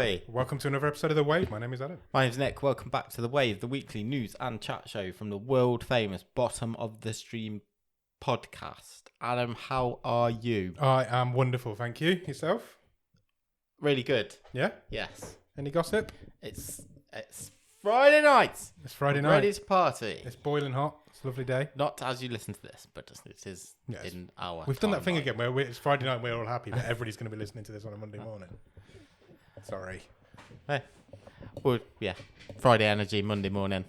Ahoy! Welcome to another episode of The Wave. My name is Adam. My name's Nick. Welcome back to The Wave, the weekly news and chat show from the world famous Bottom of the Stream podcast. Adam, how are you? I am wonderful, thank you. Yourself? Really good. Yeah? Yes. Any gossip? It's Friday night. It's Friday We're night. ready to party. It's boiling hot. It's a lovely day. Not as you listen to this, but it is Yes. in our We've done that thing timeline. again where it's Friday night and we're all happy, but everybody's going to be listening to this on a Monday morning. Sorry. Well, yeah. Friday energy, Monday morning.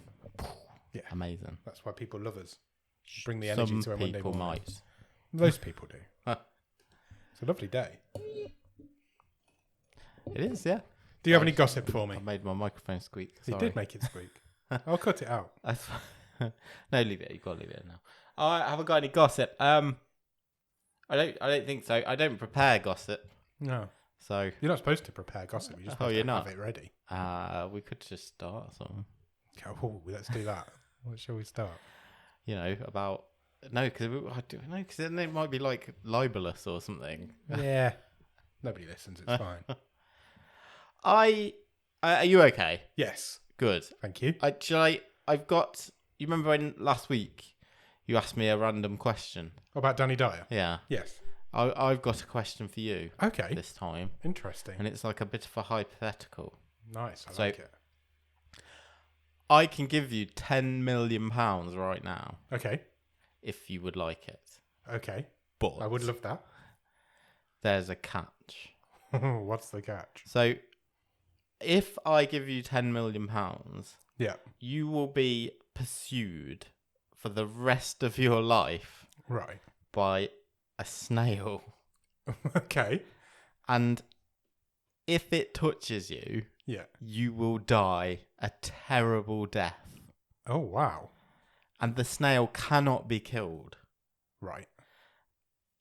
Yeah. Amazing. That's why people love us. Bring the energy to a Monday people morning. might. Most people do. It's a lovely day. It is, yeah. Do you have any gossip for me? I made my microphone squeak. You Sorry. did make it squeak. I'll cut it out. No, leave it. You've got to leave it now. I haven't got any gossip. I don't think so. I don't prepare gossip. No. So You're not supposed to prepare gossip. You're just supposed you're to not? have it ready. we could just start something. Oh, let's do that. What shall we start? About because then it might be like libelous or something. Yeah. Nobody listens. It's fine. Are you okay? Yes. Good. Thank you. I've got. You remember when last week you asked me a random question? About Danny Dyer? Yeah. Yes. I've got a question for you. Okay. This time, Interesting. and it's like a bit of a hypothetical. Nice. I like it. I can give you £10 million right now Okay. if you would like it. Okay. But I would love that. there's a catch. What's the catch? So if I give you £10 million, Yeah. you will be pursued for the rest of your life Right. by a snail. Okay. And if it touches you, Yeah. you will die a terrible death. Oh, wow. And the snail cannot be killed. Right.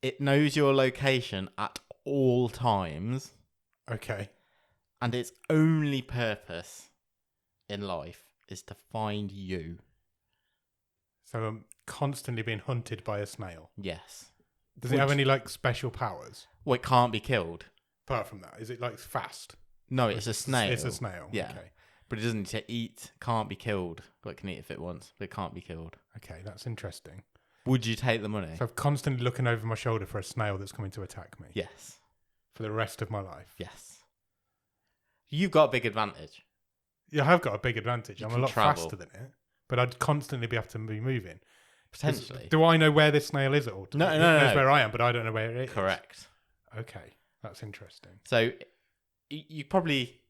It knows your location at all times. Okay. And its only purpose in life is to find you. So I'm constantly being hunted by a snail. Yes. Does it have any, like, special powers? Well, it can't be killed. Apart from that, is it, like, fast? No, it's a snail. It's a snail. Yeah. Okay. But it doesn't need to eat, can't be killed. But it can eat if it wants, but it can't be killed. Okay, that's interesting. Would you take the money? So I'm constantly looking over my shoulder for a snail that's coming to attack me. Yes. For the rest of my life. Yes. You've got a big advantage. Yeah, I have got a big advantage. You I'm a can lot travel. faster than it. But I'd constantly be able to be moving. Potentially. Do I know where this snail is at all? No, It no, knows no. where I am, but I don't know where it is. Correct. Okay, that's interesting. So you probably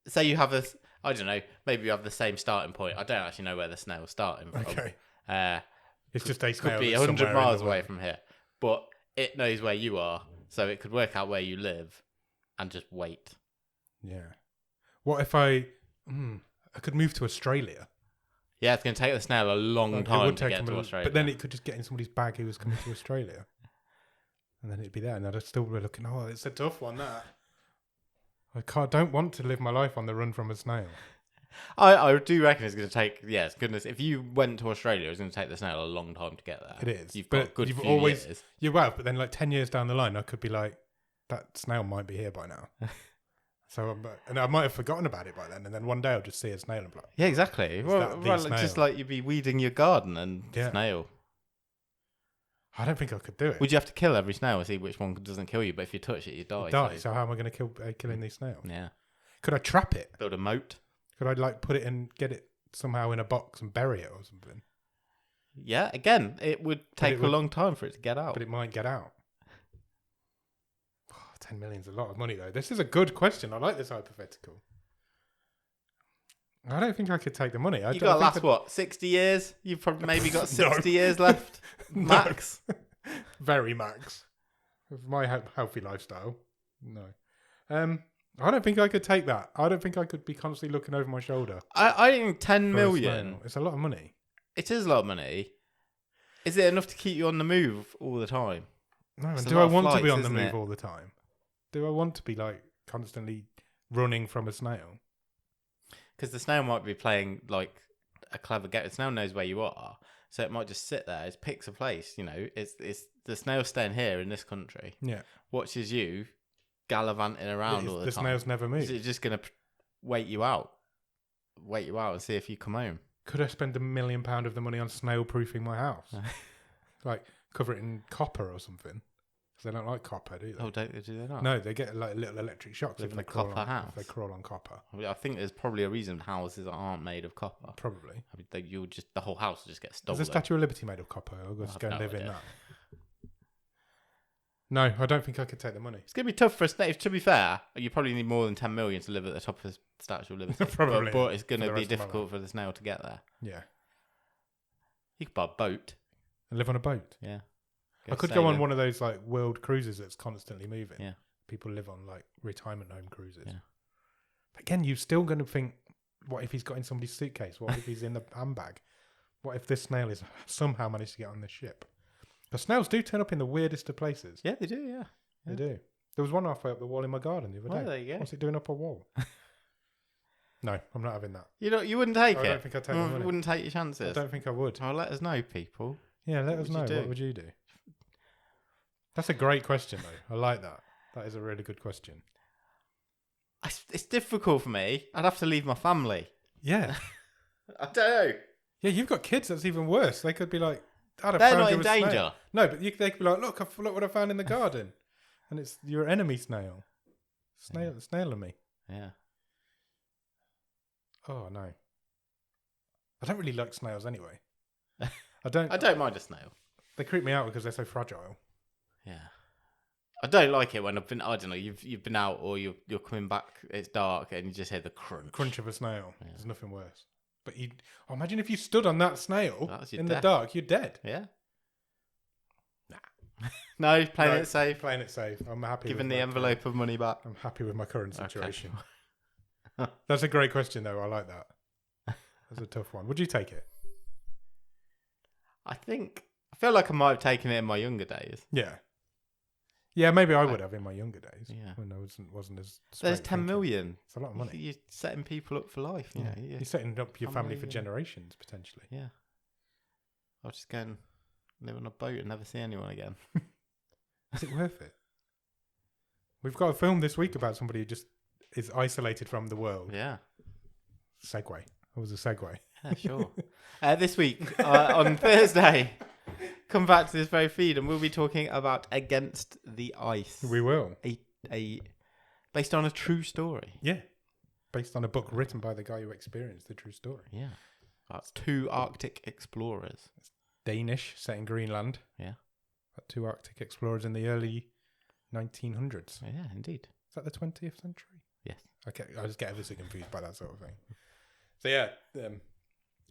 say you have I don't know, maybe you have the same starting point. I don't actually know where the snail's starting from. Okay. It's just a snail could be that's 100 somewhere in miles the away world. from here. But it knows where you are, so it could work out where you live and just wait. Yeah. What if I could move to Australia? Yeah, it's going to take the snail a long It time would to take get him to a- Australia. But then it could just get in somebody's bag who was coming to Australia. And then it'd be there. And I'd still be looking, oh, it's a tough one, that. Don't want to live my life on the run from a snail. I do reckon it's going to take, yes, goodness, if you went to Australia, it's going to take the snail a long time to get there. It is. You've But got a good you've few always- years. You well, but then like 10 years down the line, I could be like, that snail might be here by now. So, and I might have forgotten about it by then. And then one day I'll just see a snail and be like, Yeah, exactly. Well, that the it's just snail? like you'd be weeding your garden and Yeah. snail. I don't think I could do it. Would you have to kill every snail and see which one doesn't kill you? But if you touch it, you die. Die. So how am I going to killing these snails? Yeah. Could I trap it? Build a moat. Could I like put it and get it somehow in a box and bury it or something? Yeah, again, it would take it would- a long time for it to get out. But it might get out. Oh, 10 million's a lot of money though. This is a good question. I like this hypothetical. I don't think I could take the money. You got to last, what, 60 years? You've probably maybe got 60 years left, max. Very max. With my healthy lifestyle. No. I don't think I could take that. I don't think I could be constantly looking over my shoulder. I think 10 for a million, snail. It's a lot of money. it is a lot of money. Is it enough to keep you on the move all the time? No, It's and a do lot I of want to be flights, on the isn't move it? all the time? Do I want to be like constantly running from a snail? Because the snail might be playing like a clever game. The snail knows where you are, so it might just sit there. It picks a place. It's the snail staying here in this country. Yeah. Watches you, gallivanting around all the The time. snails never move. Is it just going to wait you out and see if you come home? Could I spend £1 million of the money on snail proofing my house? Like cover it in copper or something? Because they don't like copper, do they? Oh, do they not? No, they get like little electric shocks Live if in they a crawl copper on. house? If they crawl on copper, I mean, I think there's probably a reason houses aren't made of copper. probably. I mean, the whole house will just get Is stolen. the Statue of Liberty made of copper? I'll I just have go and no live in idea. that. No, I don't think I could take the money. It's going to be tough for a snail. To be fair, you probably need more than 10 million to live at the top of the Statue of Liberty. Probably, But it's going for to the be rest of my difficult for the snail to get there. Yeah, You could buy a boat. and live on a boat. Yeah. I could go on one of those like world cruises that's constantly moving. Yeah. People live on like retirement home cruises. Yeah. But again, you're still going to think, what if he's got in somebody's suitcase? What if he's in the handbag? What if this snail is somehow managed to get on the ship? Because snails do turn up in the weirdest of places. Yeah, they do, yeah. They do. There was one halfway up the wall in my garden the other Well, day. there you go. What's it doing up a wall? No, I'm not having that. You wouldn't take I it? don't think I'd take the money. Wouldn't take your I chances? don't think I would. Oh, let us know, people. Yeah, let us would you know. do? What would you do? That's a great question, though. I like that. That is a really good question. It's difficult for me. I'd have to leave my family. Yeah. I don't know. Yeah, you've got kids. That's even worse. They could be like, I'd have They're found not you in a snail. danger. No, but they could be like, look what I found in the garden. And it's your enemy snail. Snailing me. Yeah. Oh, no. I don't really like snails anyway. I don't. I don't mind a snail. They creep me out because they're so fragile. Yeah. I don't like it when I don't know, you've been out or you're coming back, it's dark and you just hear the crunch. Crunch of a snail. Yeah. There's nothing worse. But imagine if you stood on that snail That's your in death. the dark, you're dead. Yeah. No, playing it safe. Playing it safe. I'm happy. Giving with the my envelope of money back. I'm happy with my current situation. Okay. That's a great question, though. I like that. That's a tough one. Would you take it? I feel like I might have taken it in my younger days. Yeah. Yeah, maybe I would have in my younger days. Yeah. When I wasn't as. There's straight 10 thinking. million. It's a lot of money. You're setting people up for life. You know, You're setting up your 10 family for million. generations potentially. Yeah. I'll just go and live on a boat and never see anyone again. Is it worth it? We've got a film this week about somebody who just is isolated from the world. Yeah. Segue. It was a segue. Yeah, sure. This week, on Thursday, come back to this very feed and we'll be talking about Against the Ice. We will. Based on a true story. Yeah. Based on a book written by the guy who experienced the true story. Yeah. That's 2 Arctic explorers. Danish, set in Greenland. Yeah. 2 Arctic explorers in the early 1900s. Yeah, indeed. Is that the 20th century? Yes. Okay, I just get everything confused by that sort of thing. So yeah,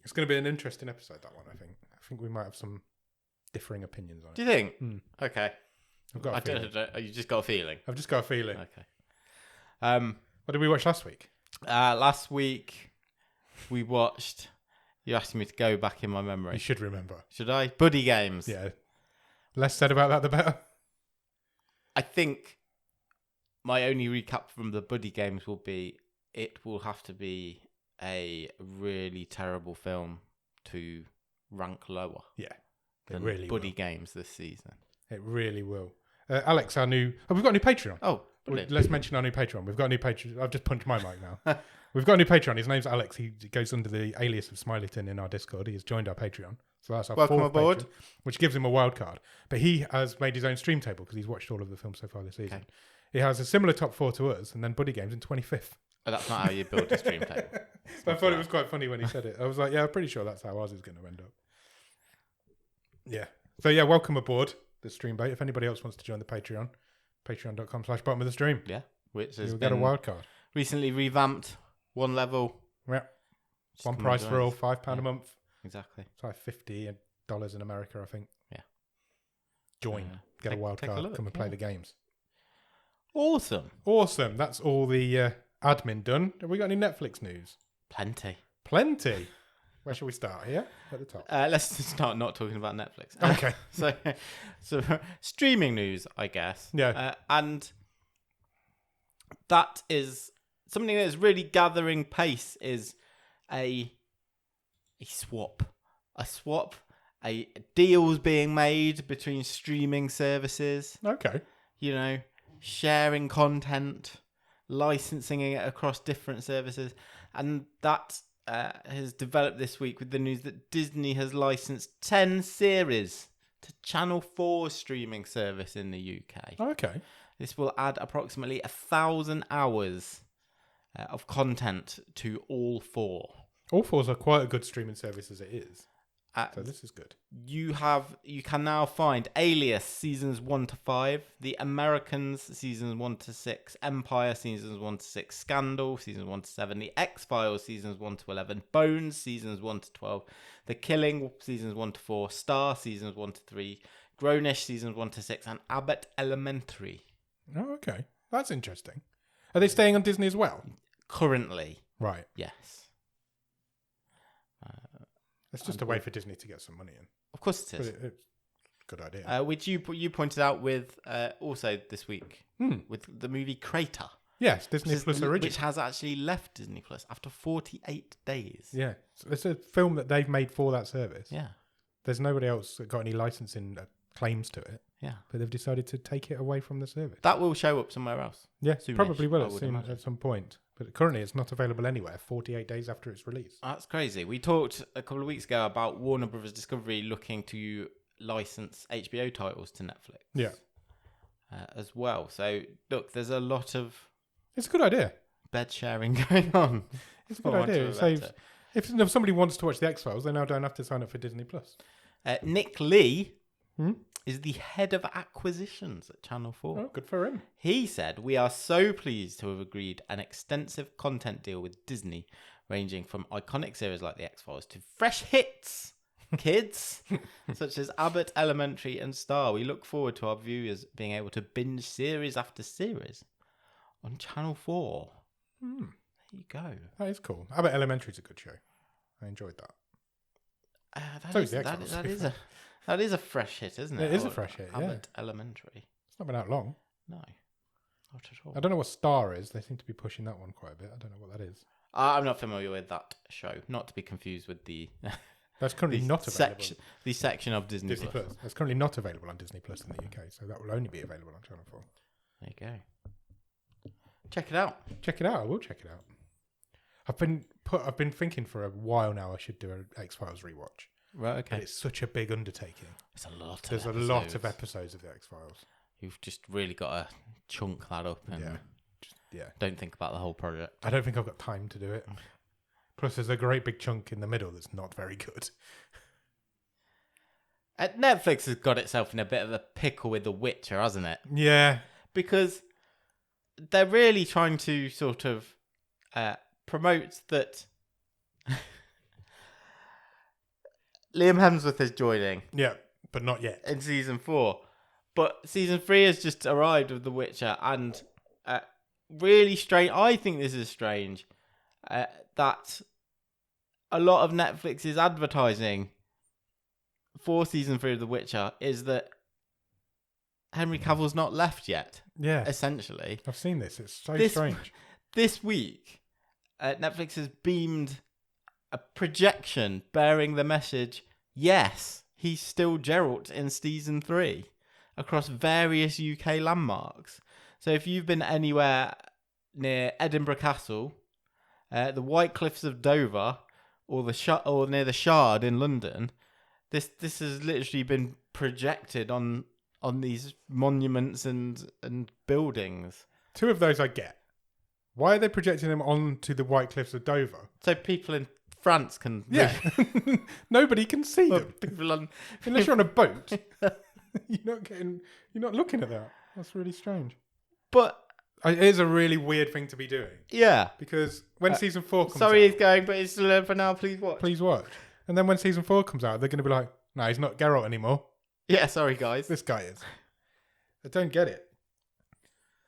it's going to be an interesting episode, that one, I think. I think we might have some differing opinions on it. Do you think? Okay. I've got a feeling. You just got a feeling. I've just got a feeling. Okay. What did we watch last week? Last week we watched. You asked me to go back in my memory. You should remember. Should I? Buddy Games. Yeah. Less said about that, the better. I think my only recap from the Buddy Games will be it will have to be a really terrible film to rank lower. Yeah. It Than really Buddy will. Games this season. It really will. Alex, we've got a new Patreon. Oh, brilliant. Let's mention our new Patreon. We've got a new Patreon. I've just punched my mic now. We've got a new Patreon. His name's Alex. He goes under the alias of Smileyton in our Discord. He has joined our Patreon. So that's our Welcome 4th aboard. Patreon, which gives him a wild card. But he has made his own stream table because he's watched all of the films so far this season. Okay. He has a similar top 4 to us and then Buddy Games in 25th. Oh, that's not how you build a stream table. So I thought it was quite funny when he said it. I was like, yeah, I'm pretty sure that's how ours is going to end up. Yeah. So yeah, welcome aboard the stream bait. If anybody else wants to join the Patreon, patreon.com/bottom of the stream. Yeah. Which has You'll get a been wild card. recently revamped. 1 level. Yeah. Just One come price and for join all, us. £5 Yeah. a month. Exactly. It's like $50 in America, I think. Yeah. Join. Get a wild take a card. look, Come and play yeah. the games. Awesome. Awesome. That's all the admin done. Have we got any Netflix news? Plenty. Plenty. Where shall we start? Here? At the top. Let's start not talking about Netflix. Okay. So streaming news, I guess. Yeah. And that is something that is really gathering pace is a swap. Deals being made between streaming services. Okay. You know, sharing content, licensing it across different services, and that has developed this week with the news that Disney has licensed 10 series to Channel 4's streaming service in the UK. Okay. This will add approximately 1,000 hours of content to all four. All fours are quite a good streaming service as it is. So this is good. You can now find Alias seasons 1 to 5, The Americans seasons 1 to 6, Empire seasons 1 to 6, Scandal seasons 1 to 7, The X-Files seasons 1 to 11, Bones seasons 1 to 12, The Killing seasons 1 to 4, Star seasons 1 to 3, Grownish seasons 1 to 6, and Abbott Elementary. Oh, okay. That's interesting. Are they staying on Disney as well? Currently, Right. yes. It's just a way for Disney to get some money in. Of course it is. It's a good idea. Which you pointed out with also this week with the movie Crater. Yes, Disney Plus original. Which has actually left Disney Plus after 48 days. Yeah. So it's a film that they've made for that service. Yeah. There's nobody else that got any licensing claims to it. Yeah. But they've decided to take it away from the service. That will show up somewhere else. Yeah, soonish, probably will at some point. But currently it's not available anywhere 48 days after its release. That's crazy. We talked a couple of weeks ago about Warner Brothers Discovery looking to license HBO titles to Netflix. Yeah. As well. So, look, there's a lot of... It's a good idea. Bed sharing going on. It's a good idea. So if somebody wants to watch The X-Files, they now don't have to sign up for Disney+. Plus. Nick Lee is the head of acquisitions at Channel 4. Oh, good for him. He said, "We are so pleased to have agreed an extensive content deal with Disney, ranging from iconic series like The X-Files to fresh hits, kids, such as Abbott Elementary and Star. We look forward to our viewers being able to binge series after series on Channel 4. There you go. That is cool. Abbott Elementary is a good show. I enjoyed that. That is a fresh hit, isn't it? It is a fresh hit, Abbott Elementary. It's not been out long. No, not at all. I don't know what Star is. They seem to be pushing that one quite a bit. I don't know what that is. I'm not familiar with that show. Not to be confused with the... That's currently not available. The section of Disney Plus. That's currently not available on Disney Plus in the UK, so that will only be available on Channel 4. There you go. Check it out. Check it out. I will check it out. I've been thinking for a while now I should do an X-Files rewatch. Right, okay. But it's such a big undertaking. It's a lot. There's a lot of episodes of the X-Files. You've just really got to chunk that up and don't think about the whole project. I don't think I've got time to do it. Plus, there's a great big chunk in the middle that's not very good. Netflix has got itself in a bit of a pickle with The Witcher, hasn't it? Yeah. Because they're really trying to sort of promote that Liam Hemsworth is joining. Yeah, but not yet. In season 4. But season 3 has just arrived with The Witcher, and really strange. I think this is strange that a lot of Netflix's advertising for season 3 of The Witcher is that Henry Cavill's not left yet. Yeah. Essentially. I've seen this. It's so strange. This week, Netflix has beamed a projection bearing the message, yes, he's still Geralt in season 3 across various UK landmarks. So if you've been anywhere near Edinburgh Castle, the White Cliffs of Dover, or near the Shard in London, this has literally been projected on these monuments and buildings. 2 of those I get. Why are they projecting them onto the White Cliffs of Dover? So people in France can... Yeah. Nobody can see them. Unless you're on a boat. You're not looking at that. That's really strange. But... It is a really weird thing to be doing. Yeah. Because when season 4 comes out... Sorry he's going, but it's still for now. Please watch. Please watch. And then when season 4 comes out, they're going to be like, no, he's not Geralt anymore. Yeah, sorry, guys. This guy is. I don't get it.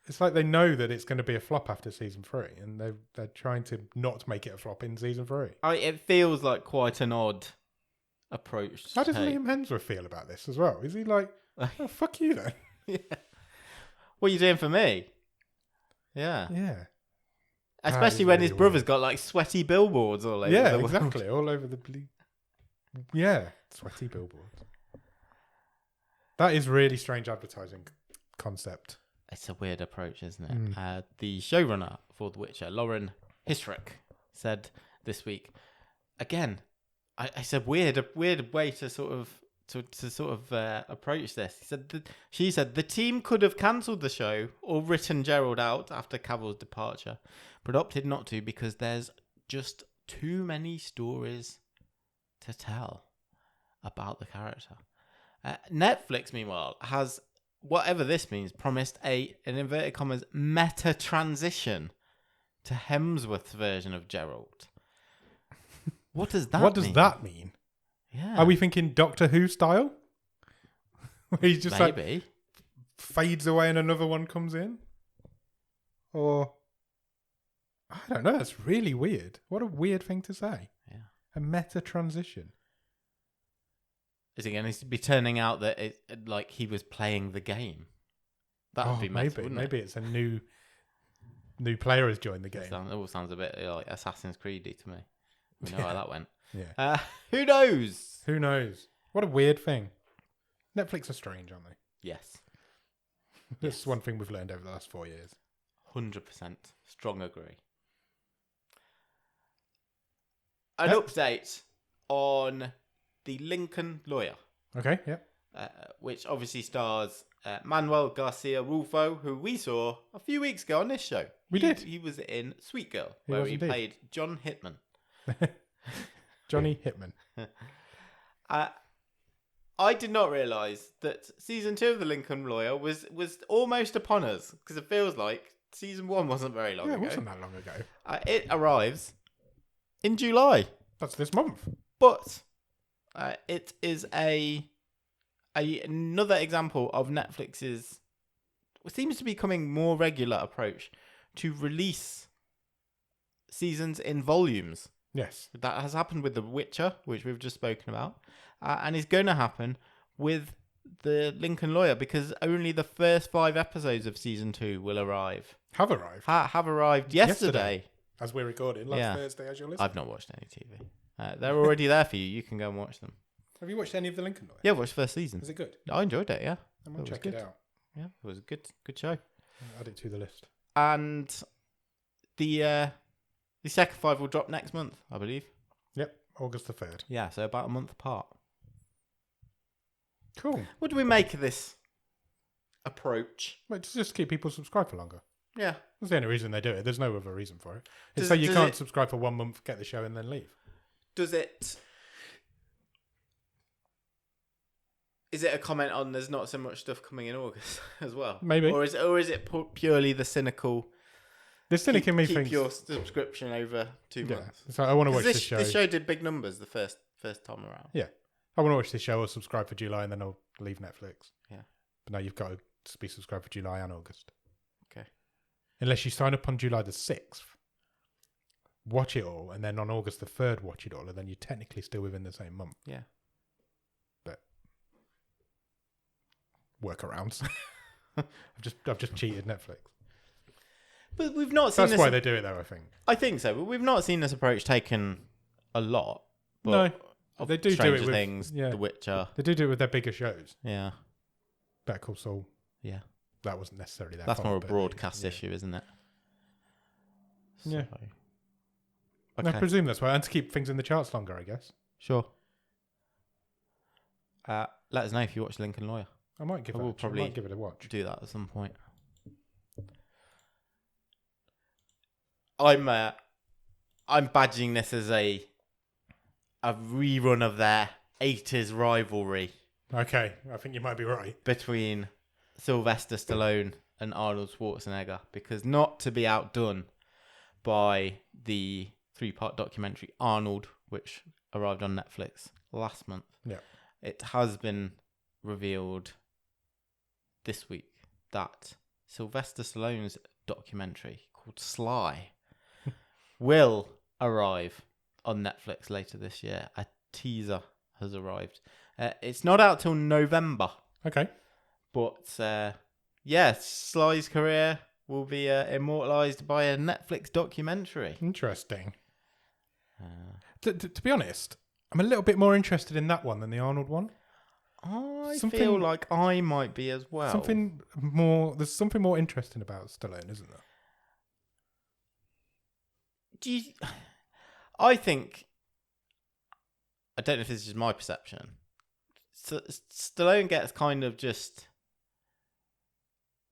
It's like they know that it's going to be a flop after season 3, and they're trying to not make it a flop in season 3. It feels like quite an odd approach. How does Liam Hemsworth feel about this as well? Is he like, oh, fuck you then? Yeah. What are you doing for me? Yeah. Yeah. Especially when his brother's got like sweaty billboards all over the world. Yeah, exactly. All over the blue. Yeah, sweaty billboards. That is really strange advertising concept. it's a weird approach, isn't it? The showrunner for The Witcher, Lauren Hissrich, said this week, again, I said a weird way to sort of approach this. She said the team could have cancelled the show or written Gerald out after Cavill's departure, but opted not to because there's just too many stories to tell about the character. Netflix, meanwhile, has, whatever this means, promised in inverted commas, meta transition to Hemsworth's version of Geralt. What does that mean? What does that mean? Yeah. Are we thinking Doctor Who style? Where he just maybe fades away and another one comes in? Or, I don't know, that's really weird. What a weird thing to say. Yeah. A meta transition. Is it going to be turning out that like he was playing the game? That would be meta, maybe it's a new player has joined the game. It all sounds a bit like Assassin's Creed-y to me. We know how that went. Yeah. Who knows? Who knows? What a weird thing. Netflix are strange, aren't they? Yes. That's one thing we've learned over the last 4 years. 100%. Strong agree. An update on the Lincoln Lawyer. Okay, yeah. Which obviously stars Manuel Garcia Rulfo, who we saw a few weeks ago on this show. We did. He was in Sweet Girl, where he played John Hitman. Johnny Hitman. I did not realise that season 2 of The Lincoln Lawyer was almost upon us, because it feels like season 1 wasn't very long ago. Yeah, it wasn't that long ago. It arrives in July. That's this month. But it is another example of Netflix's, what seems to be becoming more regular approach to release seasons in volumes. Yes. That has happened with The Witcher, which we've just spoken about, and is going to happen with The Lincoln Lawyer, because only the first 5 episodes of season 2 will arrive. Have arrived. Have arrived yesterday. As we're recording, last Thursday as you're listening. I've not watched any TV. They're already there for you. You can go and watch them. Have you watched any of The Lincoln Lawyer? Yeah, I watched the first season. Is it good? I enjoyed it, yeah. I might check it out. Yeah, it was a good show. I'll add it to the list. And the second 5 will drop next month, I believe. Yep, August the 3rd. Yeah, so about a month apart. Cool. What do we make of this approach? Well, it's just keep people subscribed for longer. Yeah. That's the only reason they do it. There's no other reason for it. It's so you can't subscribe for 1 month, get the show, and then leave. Is it a comment on there's not so much stuff coming in August as well? Maybe. Or is it purely the cynical... The cynic in me keep thinks... your subscription over 2 months. So I want to watch this show. This show did big numbers the first time around. Yeah. I want to watch this show or subscribe for July and then I'll leave Netflix. Yeah. But now you've got to be subscribed for July and August. Okay. Unless you sign up on July the 6th, watch it all, and then on August the 3rd watch it all, and then you're technically still within the same month. Yeah. But workarounds. I've just cheated Netflix. But we've not seen That's why they do it though, I think. I think so, but we've not seen this approach taken a lot. But No. They do Stranger do it with Things, The Witcher. They do it with their bigger shows. Yeah. Better Call Saul. Yeah. That wasn't necessarily their That's fault, more a but broadcast issue, isn't it? Yeah. Okay. I presume that's why. And to keep things in the charts longer, I guess. Sure. Let us know if you watch Lincoln Lawyer. I might give it a watch. Do that at some point. I'm badging this as a rerun of their 80s rivalry. Okay, I think you might be right. Between Sylvester Stallone and Arnold Schwarzenegger, because not to be outdone by the 3-part documentary Arnold, which arrived on Netflix last month. Yeah. It has been revealed this week that Sylvester Stallone's documentary called Sly will arrive on Netflix later this year. A teaser has arrived. It's not out till November. Okay. But Sly's career will be immortalised by a Netflix documentary. Interesting. To be honest, I'm a little bit more interested in that one than the Arnold one. I Something- feel like I might be as well. There's something more interesting about Stallone, isn't there? I think, I don't know if this is my perception. Stallone gets kind of just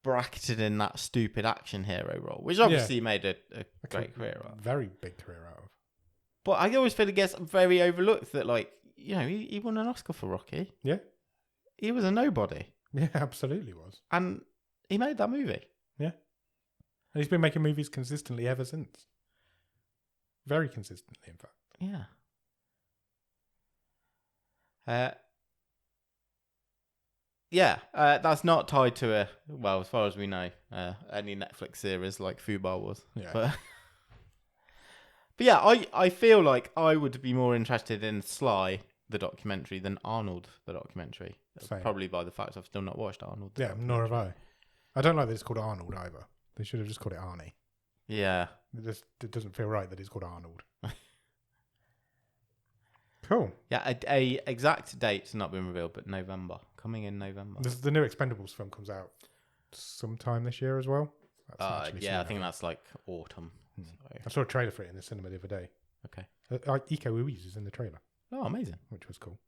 bracketed in that stupid action hero role, which obviously he made a great career out of. Very big career out of. But I always feel he gets very overlooked that, like, you know, he won an Oscar for Rocky. Yeah. He was a nobody. Yeah, absolutely was. And he made that movie. Yeah. And he's been making movies consistently ever since. Very consistently, in fact. Yeah. That's not tied to as far as we know, any Netflix series like Fubar was. Yeah. But yeah, I feel like I would be more interested in Sly, the documentary, than Arnold, the documentary. Same. Probably by the fact I've still not watched Arnold. Yeah, nor have I. I don't like that it's called Arnold either. They should have just called it Arnie. Yeah. It doesn't feel right that it's called Arnold. Cool. Yeah, a exact date's not been revealed, but coming in November. The new Expendables film comes out sometime this year as well. I think that's like autumn. So. I saw a trailer for it in the cinema the other day. Okay. Iko Uwais is in the trailer. Oh, amazing. Which was cool.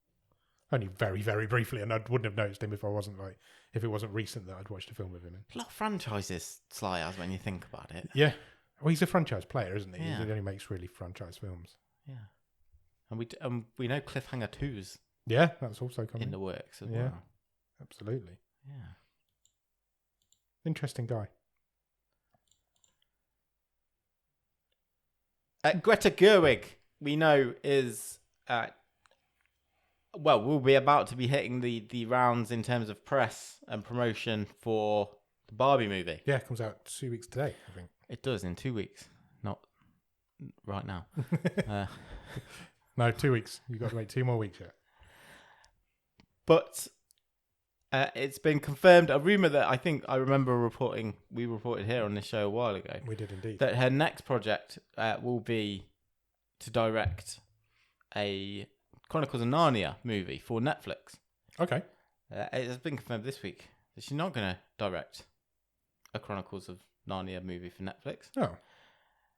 Only very, very briefly, and I wouldn't have noticed him if it wasn't recent that I'd watched a film with him in. A lot of franchises Sly has when you think about it. Yeah. Well, he's a franchise player, isn't he? Yeah. He only makes really franchise films. Yeah. And we know Cliffhanger 2's Yeah, that's also coming. in the works as Yeah. well. Absolutely. Yeah. Interesting guy. Greta Gerwig, we know, is will be about to be hitting the rounds in terms of press and promotion for the Barbie movie. Yeah, it comes out 2 weeks today, I think. It does in 2 weeks, not right now. No, 2 weeks. You've got to wait 2 more weeks yet. But it's been confirmed, a rumour that I think I remember we reported here on this show a while ago. We did indeed. That her next project will be to direct a Chronicles of Narnia movie for Netflix. Okay. It has been confirmed this week that she's not going to direct a Chronicles of Narnia movie for Netflix. Oh.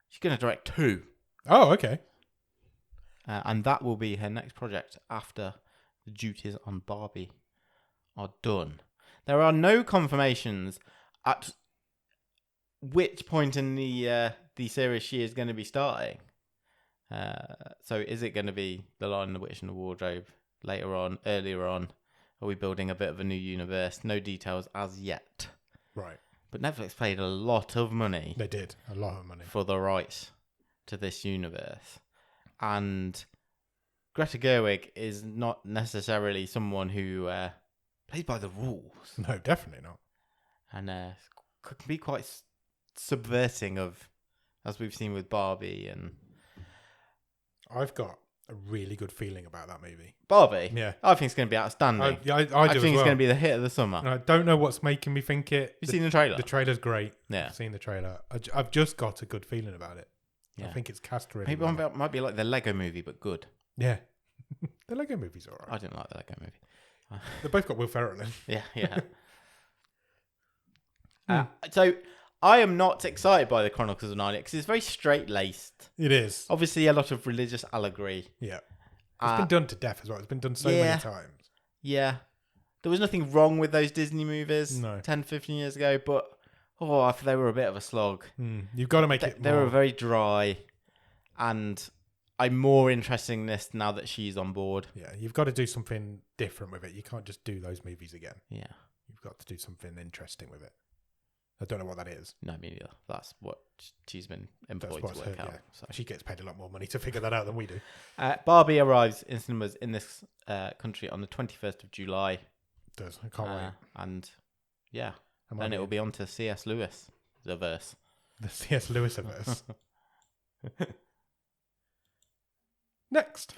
She's going to direct 2. Oh, okay. And that will be her next project after the duties on Barbie are done. There are no confirmations at which point in the series she is going to be starting. So is it going to be The Lion, the Witch and the Wardrobe later on, earlier on? Are we building a bit of a new universe? No details as yet. Right. But Netflix paid a lot of money. They did. A lot of money. For the rights to this universe. And Greta Gerwig is not necessarily someone who plays by the rules. No, definitely not. And can be quite subverting of, as we've seen with Barbie and... I've got a really good feeling about that movie. Barbie? Yeah. I think it's going to be outstanding. I do think as it's well. going to be the hit of the summer. And I don't know what's making me think it. You've seen the trailer? The trailer's great. Yeah. I've seen the trailer. I've just got a good feeling about it. Yeah. I think it's cast really Maybe well. it might be like the Lego movie, but good. Yeah. The Lego movie's all I right. didn't like the Lego movie. They've both got Will Ferrell in. Yeah. So I am not excited by the Chronicles of Narnia because it's very straight-laced. It is. Obviously, a lot of religious allegory. Yeah. It's been done to death as well. It's been done so many times. Yeah. There was nothing wrong with those Disney movies 10, 15 years ago, but they were a bit of a slog. You've got to make it They more... were very dry, and I'm more interested in this now that she's on board. Yeah, you've got to do something different with it. You can't just do those movies again. Yeah. You've got to do something interesting with it. I don't know what that is. No, me neither. That's what she's been employed to work out. Yeah. So. She gets paid a lot more money to figure that out than we do. Barbie arrives in cinemas in this country on the 21st of July. It does. I can't wait. And yeah. Then it will be on to C.S. Lewis, the verse. The C.S. Lewis verse. Next.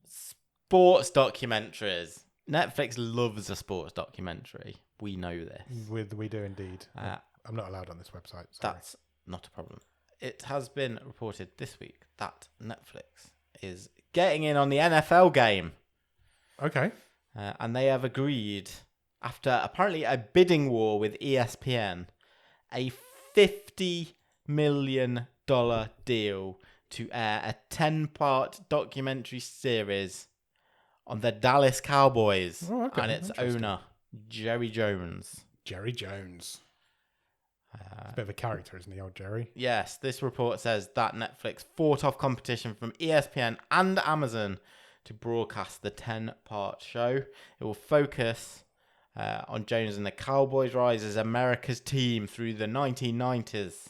Sports documentaries. Netflix loves a sports documentary. We know this. We do indeed. I'm not allowed on this website. Sorry. That's not a problem. It has been reported this week that Netflix is getting in on the NFL game. Okay. And they have agreed, after apparently a bidding war with ESPN, a $50 million deal to air a 10-part documentary series on the Dallas Cowboys and its owner, Jerry Jones. Jerry Jones. It's a bit of a character, isn't he, old Jerry? Yes, this report says that Netflix fought off competition from ESPN and Amazon to broadcast the 10-part show. It will focus on Jones and the Cowboys' rise as America's team through the 1990s.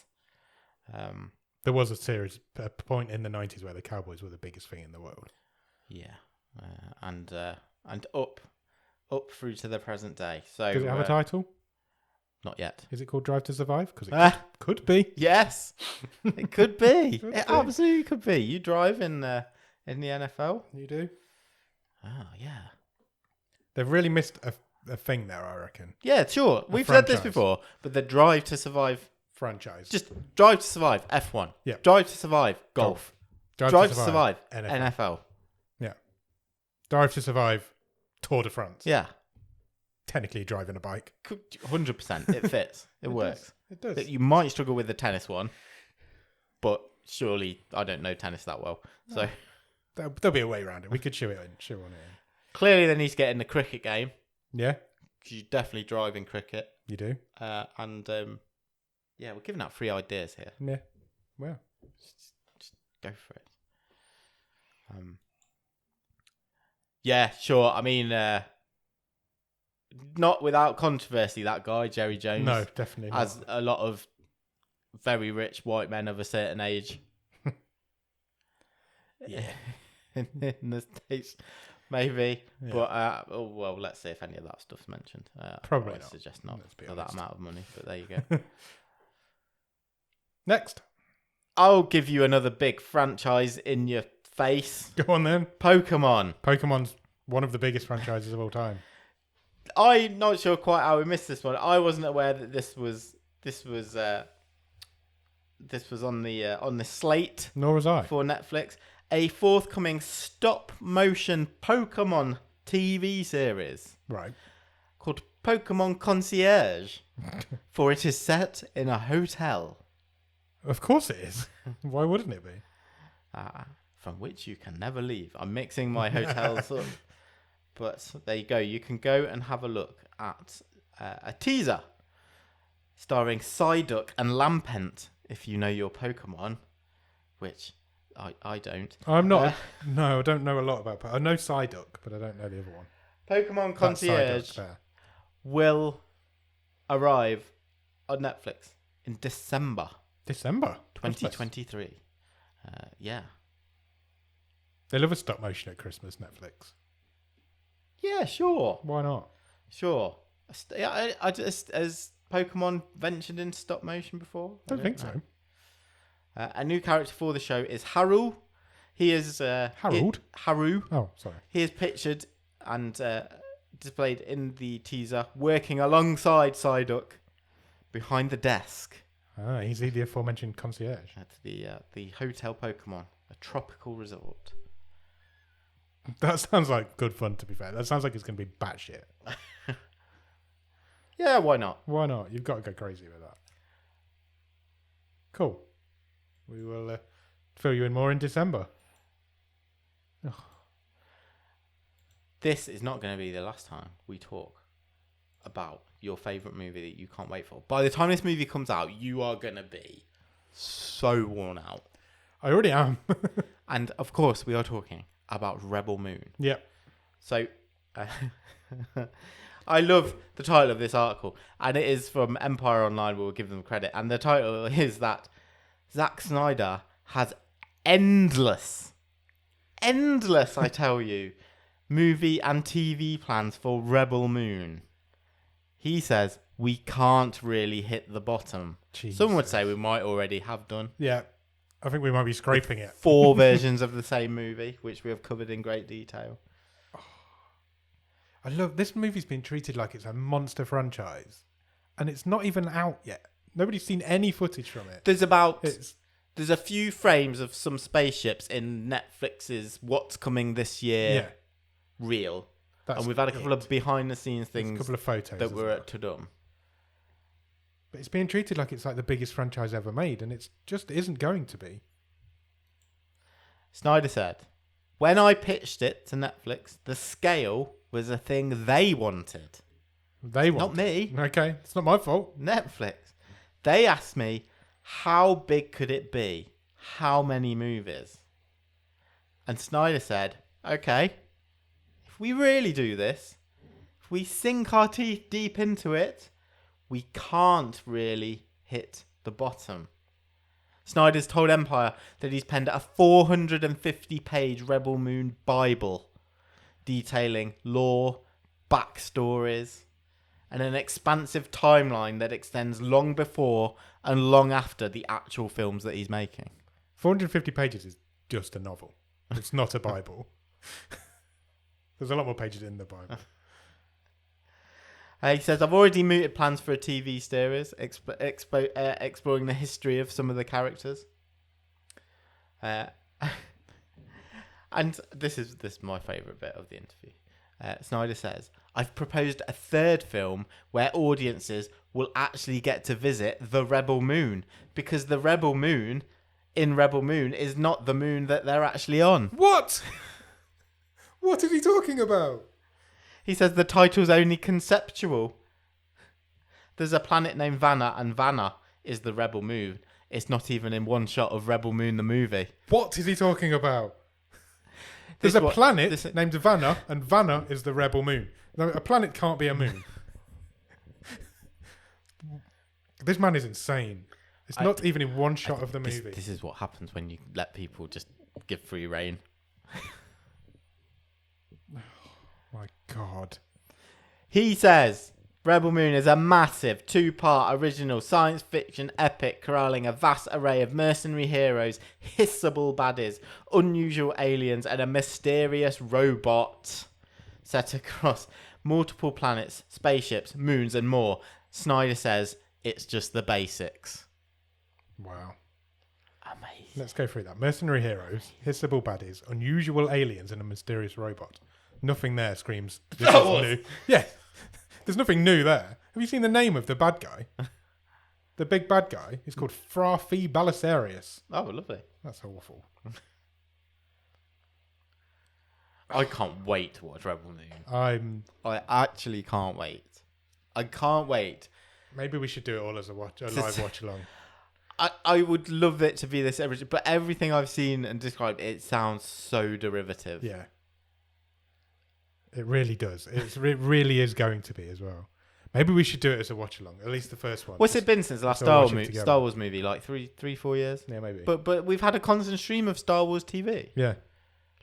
There was a point in the 90s where the Cowboys were the biggest thing in the world. Yeah, and up through to the present day. So does it have a title? Not yet. Is it called Drive to Survive? Because it could be. Yes, it could be. It absolutely could be. You drive in the NFL. You do. Oh yeah. They've really missed a thing there, I reckon. Yeah, sure. We've said this before, but the Drive to Survive franchise. Just Drive to Survive F1. Yeah. Drive to Survive Golf. Drive to Survive NFL. NFL. Yeah. Drive to Survive Tour de France. Yeah. Technically driving a bike. 100%. It fits. It works. It does. You might struggle with the tennis one, but surely I don't know tennis that well. So there'll be a way around it. We could shoe on it in. Clearly they need to get in the cricket game. Yeah. Because you definitely drive in cricket. You do. Yeah, we're giving out free ideas here. Yeah. Well. Just go for it. Yeah, sure. I mean, not without controversy, that guy, Jerry Jones. No, definitely not. Has a lot of very rich white men of a certain age. Yeah. in the States, maybe. Yeah. But, well, let's see if any of that stuff's mentioned. Probably I would not. suggest not Let's be for that honest. amount of money, but there you go. Next. I'll give you another big franchise in your face. Go on then. Pokemon. Pokemon's one of the biggest franchises of all time. I'm not sure quite how we missed this one. I wasn't aware that this was on the slate Nor was I. for Netflix. A forthcoming stop-motion Pokemon TV series Right. called Pokemon Concierge, for it is set in a hotel. Of course it is. Why wouldn't it be? From which you can never leave. I'm mixing my hotels up. But there you go. You can go and have a look at a teaser starring Psyduck and Lampent, if you know your Pokemon, which I don't. I'm not. No, I don't know a lot about Pokemon. I know Psyduck, but I don't know the other one. Pokemon Concierge will arrive on Netflix in December. December 2023. Yeah. They love a stop motion at Christmas, Netflix. Yeah, sure. Why not? Sure. I just, has Pokemon ventured into stop motion before? I don't think so. A new character for the show is Haru. He is Harold? Haru. Oh, sorry. He is pictured and displayed in the teaser, working alongside Psyduck behind the desk Ah, he's the aforementioned concierge. at the hotel Pokemon, a tropical resort. That sounds like good fun, to be fair. That sounds like it's going to be batshit. Yeah, why not? Why not? You've got to go crazy with that. Cool. We will fill you in more in December. This is not going to be the last time we talk about your favourite movie that you can't wait for. By the time this movie comes out, you are going to be so worn out. I already am. And, of course, we are talking about Rebel Moon. Yep. So, I love the title of this article, and it is from Empire Online. We'll give them credit, and the title is that Zack Snyder has endless, I tell you, movie and TV plans for Rebel Moon. He says we can't really hit the bottom. Jesus. Some would say we might already have done. Yeah. I think we might be scraping it. 4 versions of the same movie, which we have covered in great detail. I love this movie's been treated like it's a monster franchise, and it's not even out yet. Nobody's seen any footage from it. There's a few frames of some spaceships in Netflix's What's Coming This Year reel, And we've had a couple of behind-the-scenes There's things a couple of photos that as were well. at Tudum. But it's being treated like it's like the biggest franchise ever made, and it's just isn't going to be. Snyder said, when I pitched it to Netflix, the scale was a thing they wanted. They want Not me. Okay, it's not my fault. Netflix. They asked me, how big could it be? How many movies? And Snyder said, okay, if we really do this, if we sink our teeth deep into it, we can't really hit the bottom. Snyder's told Empire that he's penned a 450-page Rebel Moon Bible detailing lore, backstories, and an expansive timeline that extends long before and long after the actual films that he's making. 450 pages is just a novel. It's not a Bible. There's a lot more pages in the Bible. He says, I've already mooted plans for a TV series exploring the history of some of the characters. And this is my favourite bit of the interview. Snyder says, I've proposed a third film where audiences will actually get to visit the Rebel Moon, because the Rebel Moon in Rebel Moon is not the moon that they're actually on. What? What is he talking about? He says the title's only conceptual. There's a planet named Vanna, and Vanna is the Rebel Moon. It's not even in one shot of Rebel Moon the movie. What is he talking about? There's a planet named Vanna, and Vanna is the Rebel Moon. No, a planet can't be a moon. This man is insane. It's not even in one shot of the movie. This is what happens when you let people just give free rein. My God. He says Rebel Moon is a massive 2-part original science fiction epic corralling a vast array of mercenary heroes, hissable baddies, unusual aliens, and a mysterious robot set across multiple planets, spaceships, moons, and more. Snyder says it's just the basics. Wow. Amazing. Let's go through that. Mercenary heroes, hissable baddies, unusual aliens, and a mysterious robot. Nothing there screams, this is new. Yeah. There's nothing new there. Have you seen the name of the bad guy? The big bad guy is called Frafi Balisarius. Oh, lovely. That's awful. I can't wait to watch Rebel Moon. I actually can't wait. I can't wait. Maybe we should do it all as a live watch along. I would love it to be this, but everything I've seen and described, it sounds so derivative. Yeah. It really does. It really is going to be as well. Maybe we should do it as a watch along, at least the first one. What's it been since the last Star Wars movie? Like 3-4 years? Yeah, maybe. But we've had a constant stream of Star Wars TV. Yeah.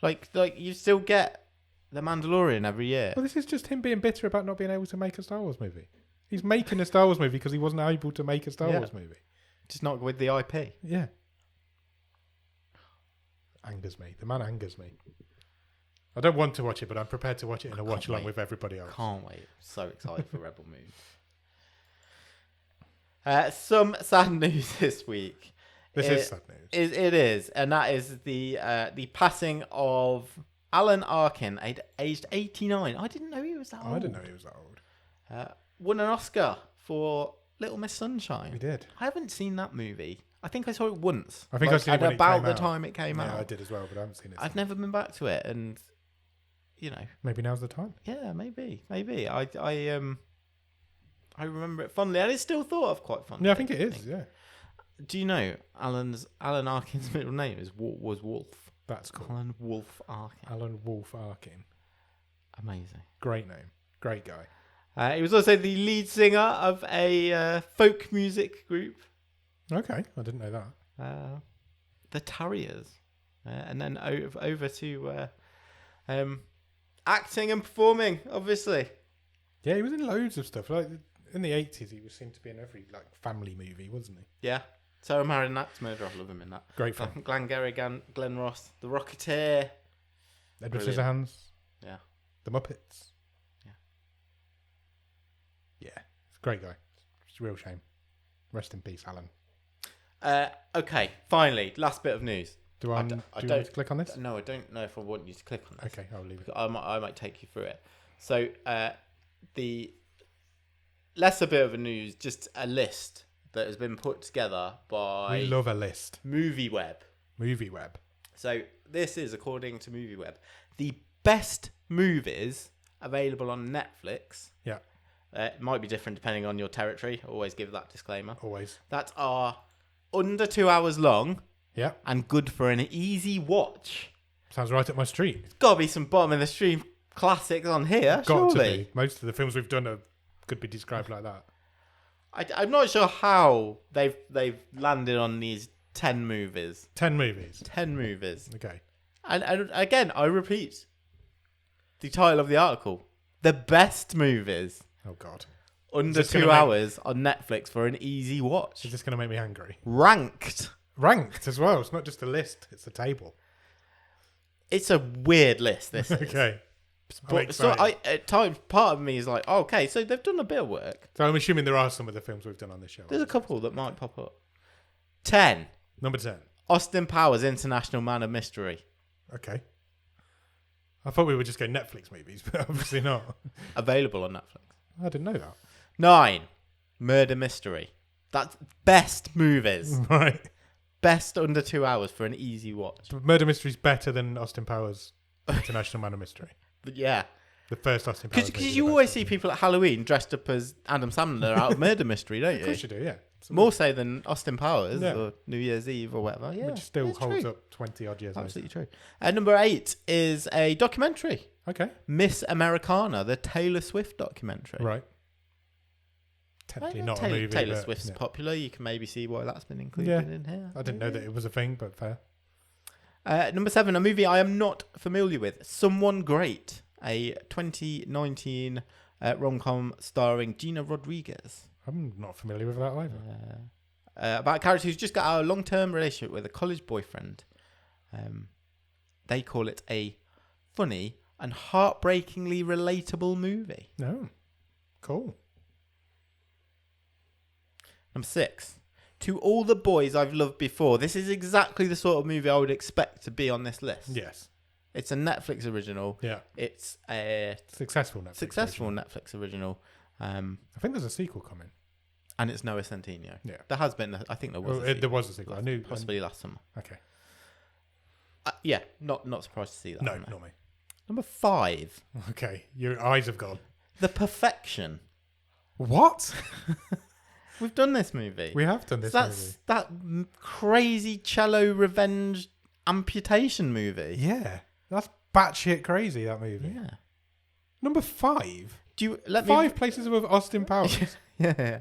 Like you still get The Mandalorian every year. Well, this is just him being bitter about not being able to make a Star Wars movie. He's making a Star Wars movie because he wasn't able to make a Star Wars movie. Just not with the IP. Yeah. Angers me. The man angers me. I don't want to watch it, but I'm prepared to watch it in a watch along with everybody else. Can't wait. So excited for Rebel Moon. Some sad news this week. This is sad news. It is, and that is the passing of Alan Arkin, aged 89. I didn't know he was that old. I didn't know he was that old. Won an Oscar for Little Miss Sunshine. He did. I haven't seen that movie. I think I saw it once. I think I seen it when it about came the out. time it came out. Yeah, I did as well, but I haven't seen it. I've never been back to it, and you know, maybe now's the time. Yeah, maybe. I remember it fondly, and it's still thought of quite fondly. Yeah, I think it is. Yeah. Do you know Alan Arkin's middle name was Wolf? That's cool. Alan Wolf Arkin. Alan Wolf Arkin. Amazing. Great name. Great guy. He was also the lead singer of a folk music group. Okay, I didn't know that. The Tarriers, and then over to acting and performing. Obviously, yeah, he was in loads of stuff. Like in the 80s, he seemed to be in every family movie, wasn't he? Yeah. Sarah Marion Axe Murder. I love him in that. Great film. Glengarry Glen Ross, The Rocketeer, Edward Scissorhands. Yeah. The Muppets. Yeah, it's a great guy. It's a real shame. Rest in peace, Alan. Okay, finally, last bit of news. Do you want to click on this? No, I don't know if I want you to click on this. Okay, I'll leave it. I might take you through it. So the lesser bit of a news, just a list that has been put together by We love a list. MovieWeb. MovieWeb. So this is, according to MovieWeb, the best movies available on Netflix. Yeah. It might be different depending on your territory. Always give that disclaimer. Always. That are under 2 hours long. Yeah. And good for an easy watch. Sounds right up my street. There's got to be some bottom of the stream classics on here, Got surely. to be. Most of the films we've done could be described like that. I'm not sure how they've landed on these 10 movies. 10 movies. 10 movies. Okay. And again, I repeat the title of the article: the best movies Oh, God. under this gonna 2 make- hours on Netflix for an easy watch. Is this going to make me angry? Ranked. Ranked as well. It's not just a list. It's a table. It's a weird list. This is. Okay. But so at times, part of me is like, oh, okay, so they've done a bit of work. So I'm assuming there are some of the films we've done on this show. There's a couple that might pop up. 10. Number 10. Austin Powers, International Man of Mystery. Okay. I thought we were just going Netflix movies, but obviously not. Available on Netflix. I didn't know that. 9. Murder Mystery. That's best movies. Right. Best under 2 hours for an easy watch. Murder Mystery's better than Austin Powers' International Man of Mystery. But yeah. The first Austin Powers. Because you always see people at Halloween dressed up as Adam Sandler out of Murder Mystery, don't you? Of course you do, yeah. More so than Austin Powers Yeah. or New Year's Eve or whatever. Yeah, Which still it's holds true. up 20 odd years Absolutely true. Number 8 is a documentary. later. Okay. Miss Americana, the Taylor Swift documentary. Right. Technically not Taylor, a movie. Taylor but, Swift's yeah. popular. You can maybe see why that's been included Yeah. in here. I didn't know that it was a thing, but fair. Number 7, a movie I am not familiar with. Someone Great, a 2019 rom-com starring Gina Rodriguez. I'm not familiar with that either. About a character who's just got a long-term relationship with a college boyfriend. They call it a funny and heartbreakingly relatable movie. No. Cool. Number 6, To All the Boys I've Loved Before. This is exactly the sort of movie I would expect to be on this list. Yes. It's a Netflix original. Yeah. It's a Successful Netflix. successful original. Netflix original. I think there's a sequel coming. And it's Noah Centineo. Yeah. There has been, I think there was a There sequel. was a sequel. I knew. Possibly last summer. Okay. Yeah, not surprised to see that. No, am I? not me. Number 5, Okay. Your eyes have gone. The Perfection. What? We've done this movie. We have done this That's movie. that crazy cello revenge amputation movie. Yeah. That's batshit crazy, that movie. Yeah. Number 5. Do you let 5 places with Austin Powers. Yeah.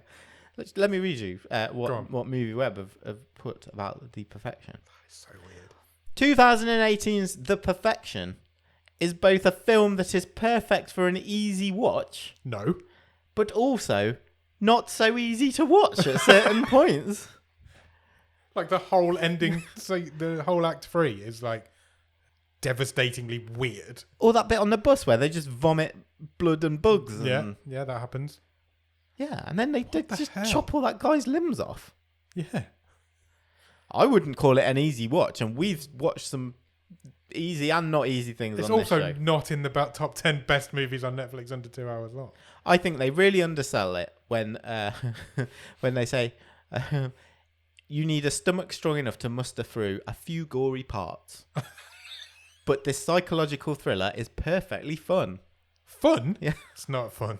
Let me read you Go what on. MovieWeb have put about The Perfection. It's so weird. 2018's The Perfection is both a film that is perfect for an easy watch, No. but also not so easy to watch at certain points. Like the whole ending, so the whole act 3 is like devastatingly weird. Or that bit on the bus where they just vomit blood and bugs. And, Yeah, that happens. yeah, and then they the just hell? chop all that guy's limbs off. Yeah. I wouldn't call it an easy watch, and we've watched some easy and not easy things It's on this also show. not in the top 10 best movies on Netflix under 2 hours long. I think they really undersell it when when they say you need a stomach strong enough to muster through a few gory parts. But this psychological thriller is perfectly fun. Fun? Yeah. It's not fun.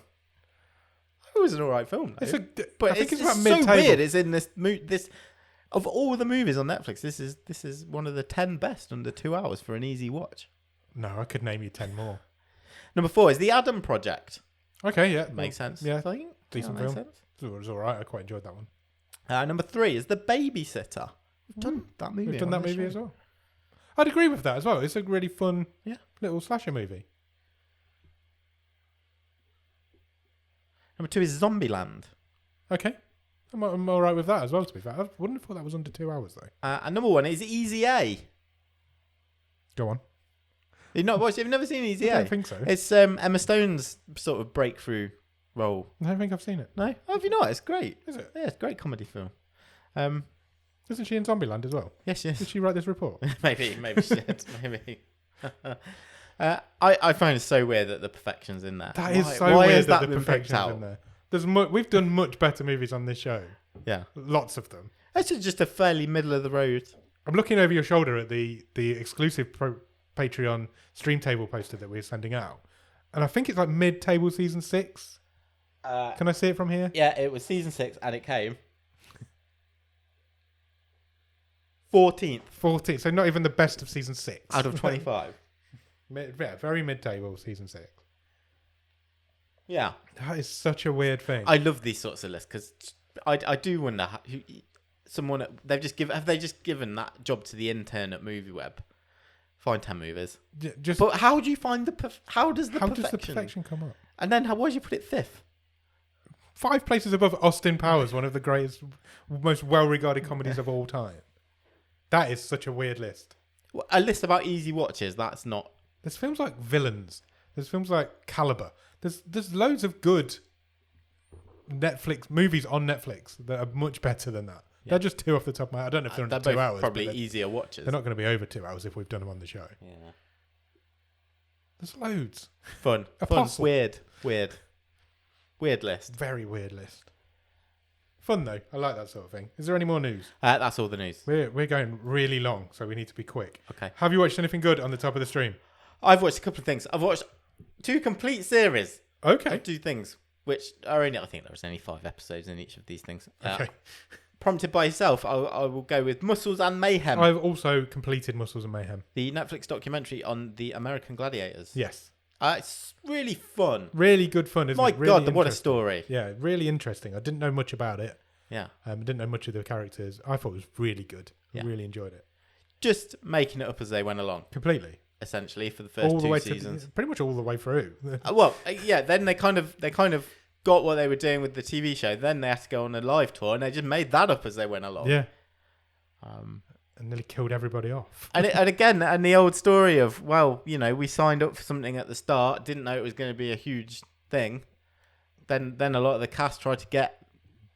It was an alright film, though. But I think it's it's about so mid-table. weird. It's in this of all the movies on Netflix. This is one of the 10 best under 2 hours for an easy watch. No, I could name you 10 more. Number 4 is The Adam Project. Okay, yeah. Makes sense. Yeah. I think. Decent makes film. sense. It was alright. I quite enjoyed that one. Number 3 is The Babysitter. We've done that movie. We've done on that this movie show. as well. I'd agree with that as well. It's a really fun little slasher movie. Number 2 is Zombieland. Okay. I'm alright with that as well, to be fair. I wouldn't have thought that was under 2 hours, though. And number 1 is Easy A. Go on. You've not watched? You've never seen Easy I A? don't think so. It's Emma Stone's sort of breakthrough role. I don't think I've seen it. No, oh, have you not? It's great. Is it? Yeah, it's a great comedy film. Isn't she in Zombieland as well? Yes, Did yes. she write this report? maybe she did. Maybe. I find it so weird that the perfection's in there. That is so why weird has that the been picked perfection's in there. We've done much better movies on this show. Yeah. Lots of them. This is just a fairly middle of the road. I'm looking over your shoulder at the exclusive Patreon stream table poster that we're sending out. And I think it's like mid-table season 6. Can I see it from here? Yeah, it was season 6 and it came 14th. 14th. So not even the best of season 6. Out of 25. Yeah, very mid-table season 6. Yeah. That is such a weird thing. I love these sorts of lists because I do wonder have they just given that job to the intern at MovieWeb. Find 10 movies. But how do you find how does the perfection come up? And then why do you put it 5th? 5 places above Austin Powers, one of the greatest, most well-regarded comedies of all time. That is such a weird list. A list about easy watches. That's not. There's films like Villains. There's films like Caliber. There's loads of good Netflix movies on Netflix that are much better than that. Yeah. They're just 2 off the top of my head. I don't know if they're under 2 hours. Probably easier watches. They're not going to be over 2 hours if we've done them on the show. Yeah. There's loads. Fun. Weird list. Very weird list. Fun though. I like that sort of thing. Is there any more news? That's all the news. We're going really long, so we need to be quick. Okay. Have you watched anything good on the top of the stream? I've watched a couple of things. I've watched 2 complete series. Okay. 2 things, which are only, I think there was only 5 episodes in each of these things. Okay. Prompted by yourself, I will go with Muscles and Mayhem. I've also completed Muscles and Mayhem. The Netflix documentary on the American Gladiators. Yes. It's really fun. Really good fun, isn't it? My God, what a story. Yeah, really interesting. I didn't know much about it. Yeah. I didn't know much of the characters. I thought it was really good. I really enjoyed it. Just making it up as they went along. Completely. Essentially, for the first 2 seasons. Pretty much all the way through. Then they kind of got what they were doing with the TV show. Then they had to go on a live tour, and they just made that up as they went along. Yeah. And nearly killed everybody off. and again, the old story of, we signed up for something at the start, didn't know it was going to be a huge thing. Then a lot of the cast tried to get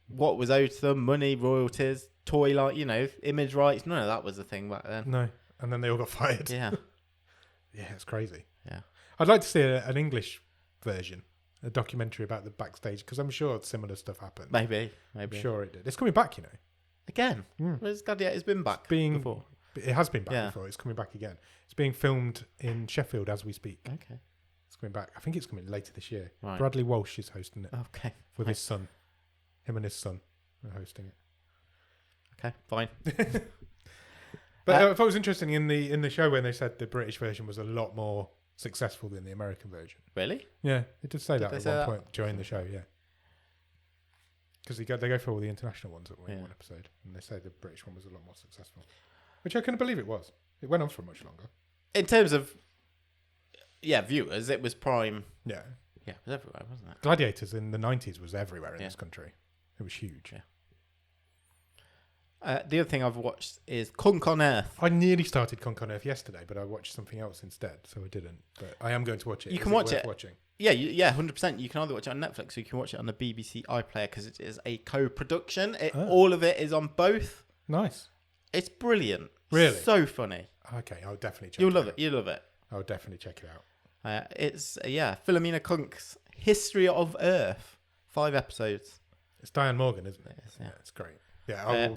what was owed to them, money, royalties, image rights. None of that was a thing back then. No. And then they all got fired. Yeah. Yeah, it's crazy. Yeah. I'd like to see an English version, a documentary about the backstage, because I'm sure similar stuff happened. Maybe. I'm sure it did. It's coming back, Again? Where's Gladiator's been back before? It has been back before. It's coming back again. It's being filmed in Sheffield as we speak. Okay. It's coming back. I think it's coming later this year. Right. Bradley Walsh is hosting it. Okay. With his son. Him and his son are hosting it. Okay, fine. But I thought it was interesting in the show when they said the British version was a lot more successful than the American version. Really? Yeah, it did say that at one point during the show, yeah. Because they go for all the international ones at one episode, and they say the British one was a lot more successful. Which I couldn't believe it was. It went on for much longer. In terms of, viewers, it was prime. Yeah. Yeah, it was everywhere, wasn't it? Gladiators in the 90s was everywhere in this country. It was huge. Yeah. The other thing I've watched is Conk on Earth. I nearly started Conk on Earth yesterday, but I watched something else instead, so I didn't. But I am going to watch it. You can watch it. Watching? Yeah, 100%. You can either watch it on Netflix or you can watch it on the BBC iPlayer because it is a co-production. All of it is on both. Nice. It's brilliant. Really? So funny. Okay, I'll definitely check it out. You'll love it. I'll definitely check it out. It's Philomena Kunk's History of Earth. 5 episodes. It's Diane Morgan, isn't it? Yes, yeah. It's great. Yeah,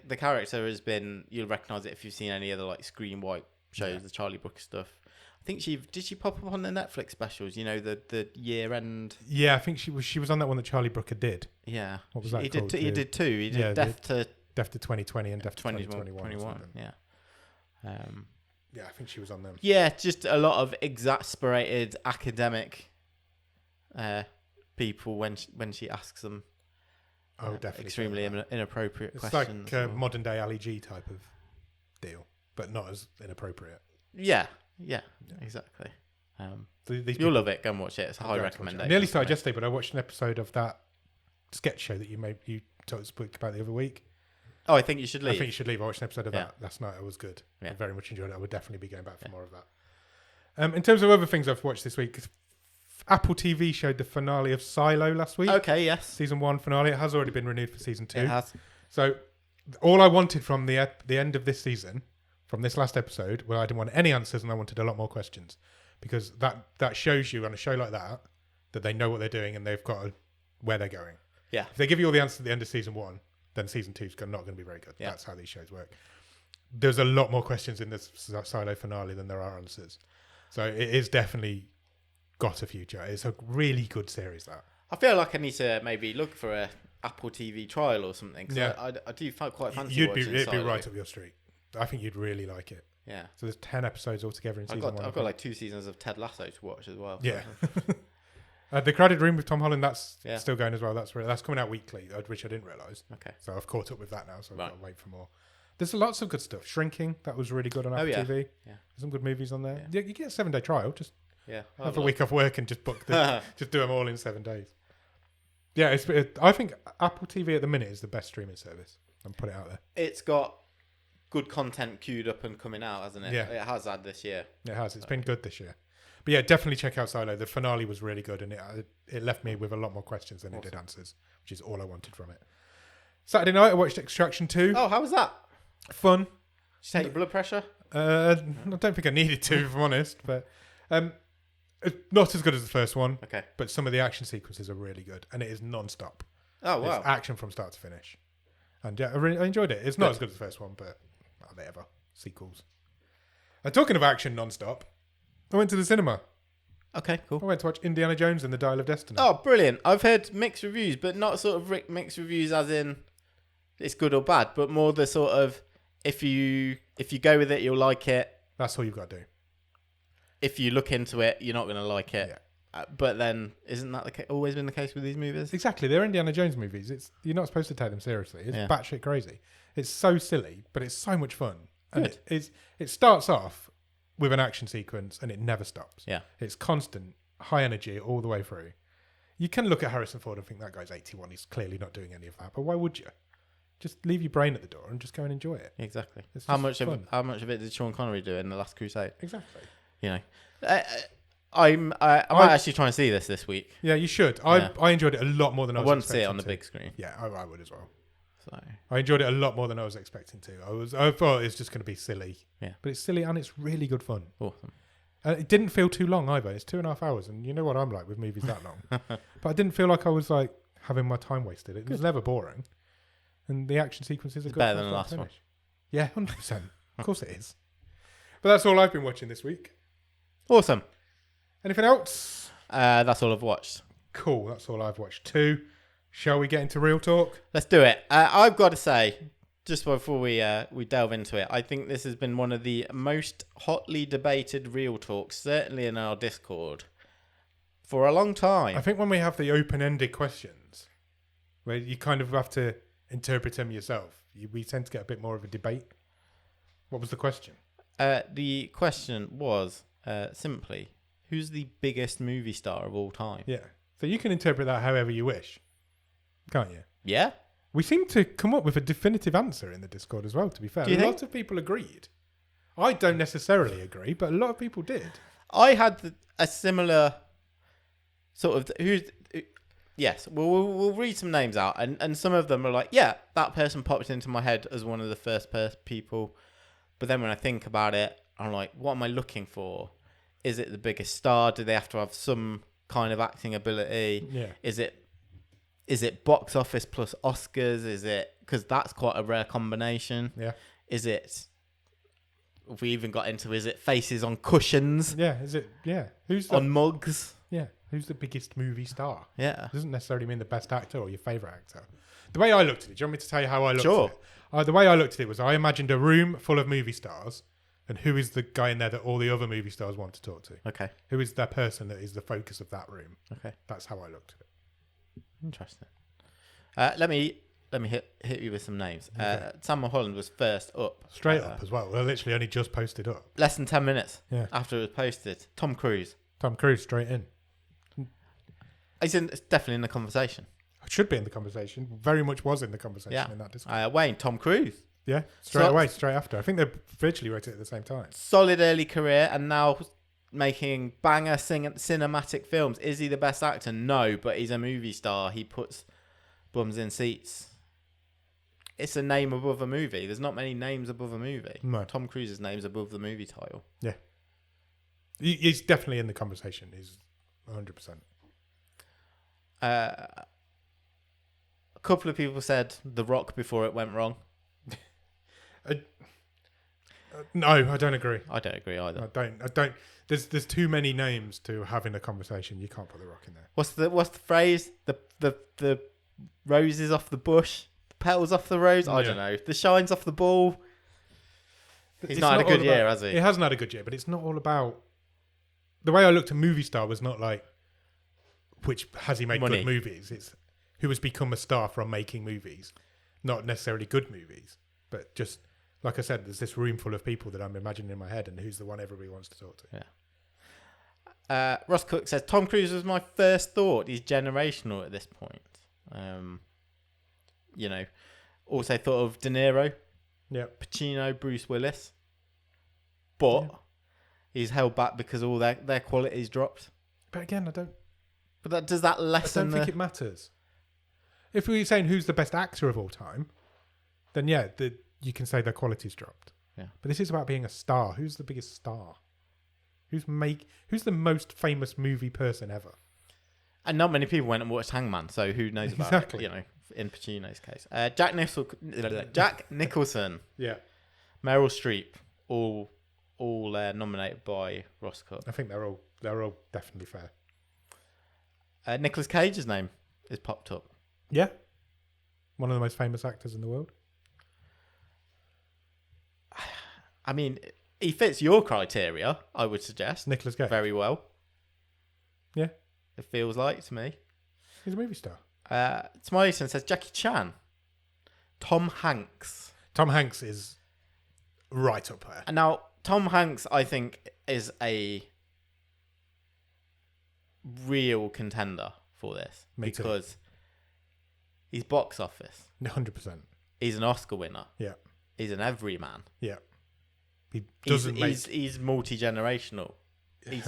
the character has been, you'll recognise it if you've seen any other like Screen Wipe shows, the Charlie Brooker stuff. I think did she pop up on the Netflix specials? The year end. Yeah, I think she was on that one that Charlie Brooker did. Yeah, what was that called? He did 2. He did Death to 2020 and Death to 2021. Yeah. Yeah, I think she was on them. Yeah, just a lot of exasperated academic people when she asks them. Oh, definitely. Extremely inappropriate questions. It's like a modern day Ali G type of deal, but not as inappropriate. Yeah, exactly. You'll love it. Go and watch it. It's a high recommendation. I nearly started yesterday, but I watched an episode of that sketch show that you spoke about the other week. Oh, I think you should leave. I watched an episode of that last night. It was good. Yeah. I very much enjoyed it. I would definitely be going back for more of that. In terms of other things I've watched this week, Apple TV showed the finale of Silo last week. Okay, yes. Season 1 finale. It has already been renewed for season 2. It has. So all I wanted from the end of this season from this last episode where I didn't want any answers and I wanted a lot more questions, because that shows you on a show like that they know what they're doing and they've got where they're going. Yeah. If they give you all the answers at the end of season 1, then season 2 is not going to be very good. Yeah. That's how these shows work. There's a lot more questions in this Silo finale than there are answers. So it is definitely got a future. It's a really good series, that. I feel like I need to maybe look for a Apple TV trial or something. Yeah. I do quite fancy It'd watching be Silo. right up your street. I think you'd really like it. Yeah. So there's 10 episodes altogether in season 1. I've got like 2 seasons of Ted Lasso to watch as well. Yeah. The Crowded Room with Tom Holland, that's Yeah. still going as well. That's coming out weekly, which I didn't realise. Okay. So I've caught up with that now, so I've Right. got to wait for more. There's lots of good stuff. Shrinking, that was really good on Apple yeah. TV. Yeah. Some good movies on there. Yeah. Yeah, you get a 7-day trial. Just Yeah. have a week off work and just book them. Just do them all in 7 days. Yeah, I think Apple TV at the minute is the best streaming service. And put it out there. It's got good content queued up and coming out, hasn't it? Yeah. It has had this year. It has. It's been good this year. But yeah, definitely check out Silo. The finale was really good, and it left me with a lot more questions than it did answers, which is all I wanted from it. Saturday night, I watched Extraction 2. Oh, how was that? Fun. Did you take your blood pressure? I don't think I needed to, if I'm honest, but it's not as good as the first one. Okay. But some of the action sequences are really good, and it is non-stop. Oh, wow. It's action from start to finish. And yeah, I enjoyed it. It's not as good as the first one, but are they ever? Sequels. Talking of action non-stop, I went to the cinema. Okay, cool. I went to watch Indiana Jones and the Dial of Destiny. Oh, brilliant. I've heard mixed reviews, but not sort of mixed reviews as in it's good or bad, but more the sort of if you go with it, you'll like it. That's all you've got to do. If you look into it, you're not going to like it. Yeah. But then, isn't that always been the case with these movies? Exactly. They're Indiana Jones movies. You're not supposed to take them seriously. It's batshit crazy. It's so silly, but it's so much fun. And it starts off with an action sequence and it never stops. Yeah. It's constant, high energy all the way through. You can look at Harrison Ford and think that guy's 81. He's clearly not doing any of that. But why would you? Just leave your brain at the door and just go and enjoy it. Exactly. It's How just much fun. of it did Sean Connery do in The Last Crusade? Exactly. You know, I might actually try and see this week. Yeah, you should. Yeah. I enjoyed it a lot more than I I was want to see expecting it on the to. big screen. Yeah, I would as well. So I enjoyed it a lot more than I was expecting to. I thought it was just going to be silly. Yeah. But it's silly and it's really good fun. awesome. It didn't feel too long either. It's 2.5 hours, and you know what I'm like with movies that long. But I didn't feel like I was like having my time wasted. It was never boring, and the action sequences are good. better from than the start to last one. finish. Yeah, 100%. Of course it is. But that's all I've been watching this week. Awesome. Anything else? That's all I've watched. Cool. That's all I've watched too. Shall we get into real talk? Let's do it. I've got to say, just before we delve into it, I think this has been one of the most hotly debated real talks, certainly in our Discord, for a long time. I think when we have the open-ended questions, where you kind of have to interpret them yourself, we tend to get a bit more of a debate. What was the question? The question was simply, who's the biggest movie star of all time? Yeah. So you can interpret that however you wish, can't you? Yeah? We seem to come up with a definitive answer in the Discord as well, to be fair. Do you A think? lot of people agreed. I don't necessarily agree, but a lot of people did. I had a similar sort of... Yes, we'll read some names out, and some of them are like, yeah, that person popped into my head as one of the first people. But then when I think about it, I'm like, what am I looking for? Is it the biggest star? Do they have to have some kind of acting ability? Yeah. Is it box office plus Oscars? Is it... Because that's quite a rare combination. Yeah. Is it... We even got into, is it faces on cushions? Yeah. Is it? Yeah. On mugs? Yeah. Who's the biggest movie star? Yeah. Doesn't necessarily mean the best actor or your favourite actor. The way I looked at it, do you want me to tell you how I looked Sure. at it? The way I looked at it was I imagined a room full of movie stars, and who is the guy in there that all the other movie stars want to talk to? Okay. Who is that person that is the focus of that room? Okay. That's how I looked at it. Interesting. Let me hit you with some names. Okay. Sam Holland was first up. Straight up as well. We're literally only just posted up. Less than 10 minutes Yeah. after it was posted. Tom Cruise. Tom Cruise straight in. It's definitely in the conversation. Should be in the conversation. Very much was in the conversation Yeah. in that discussion. Wayne, Tom Cruise. Yeah. Straight So- away, straight after. I think they virtually wrote it at the same time. Solid early career and now making banger cinematic films. Is he the best actor? No, but he's a movie star. He puts bums in seats. it's a name above a movie. There's not many names above a movie. No. Tom Cruise's name's above the movie title. Yeah. He's definitely in the conversation. He's 100%. A couple of people said The Rock before it went wrong. No, I don't agree. I don't agree either. I don't. There's too many names to have in a conversation. You can't put The Rock in there. What's the phrase? The roses off the bush, the petals off the rose. I don't know. The shines off the ball. He's not had a good year, has he? He hasn't had a good year, but it's not all about. The way I looked at movie star was not like, which has he made Money. good movies? It's who has become a star from making movies, not necessarily good movies, but just like I said, there's this room full of people that I'm imagining in my head, and who's the one everybody wants to talk to. Yeah. Ross Cook says Tom Cruise was my first thought. He's generational at this point. Also thought of De Niro, Pacino, Bruce Willis, but he's held back because all their quality's dropped. But again, I don't. But does that lessen? I don't think it matters. If we were saying who's the best actor of all time, then you can say their quality's dropped. Yeah. But this is about being a star. Who's the biggest star? Who's the most famous movie person ever? And not many people went and watched Hangman, so who knows about it? In Pacino's case, Jack Nicholson, Meryl Streep, all nominated by Ross Cook. I think they're all definitely fair. Nicolas Cage's name is popped up. Yeah, one of the most famous actors in the world. I mean, he fits your criteria, I would suggest. Nicolas Cage. Very well. Yeah. It feels like to me. He's a movie star. Smileyson says Jackie Chan. Tom Hanks. Tom Hanks is right up there. And now, Tom Hanks, I think, is a real contender for this. Me too. Because he's box office. 100%. He's an Oscar winner. Yeah. He's an everyman. Yeah. He doesn't he's multi-generational. He's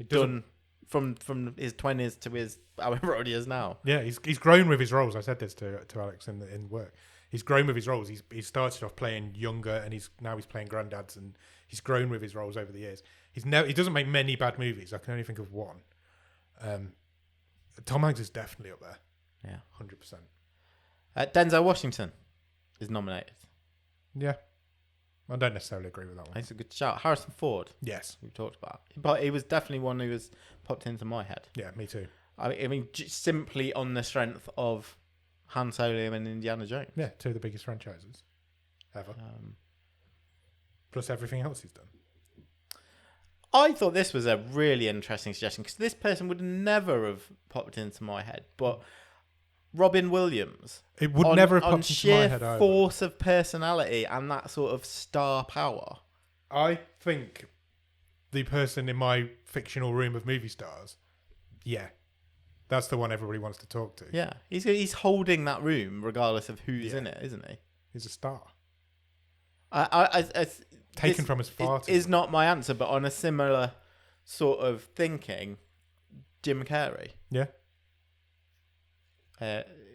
done from his 20s to his however old he is now. Yeah, he's grown with his roles. I said this to Alex in work. He's grown with his roles. He started off playing younger, and he's playing granddads, and he's grown with his roles over the years. He doesn't make many bad movies. I can only think of one. Tom Hanks is definitely up there. Yeah, 100%. Denzel Washington is nominated. Yeah, I don't necessarily agree with that one. It's a good shout. Harrison Ford. Yes, we talked about, but he was definitely one who was popped into my head. Yeah, me too. I mean, simply on the strength of Han Solo and Indiana Jones. Yeah, two of the biggest franchises ever. Plus everything else he's done. I thought this was a really interesting suggestion because this person would never have popped into my head, but Robin Williams. It would never have popped into my head either. On sheer force of personality and that sort of star power. I think the person in my fictional room of movie stars, that's the one everybody wants to talk to. Yeah, he's holding that room regardless of who's in it, isn't he? He's a star. Taken from his far too is not my answer, but on a similar sort of thinking, Jim Carrey. Yeah.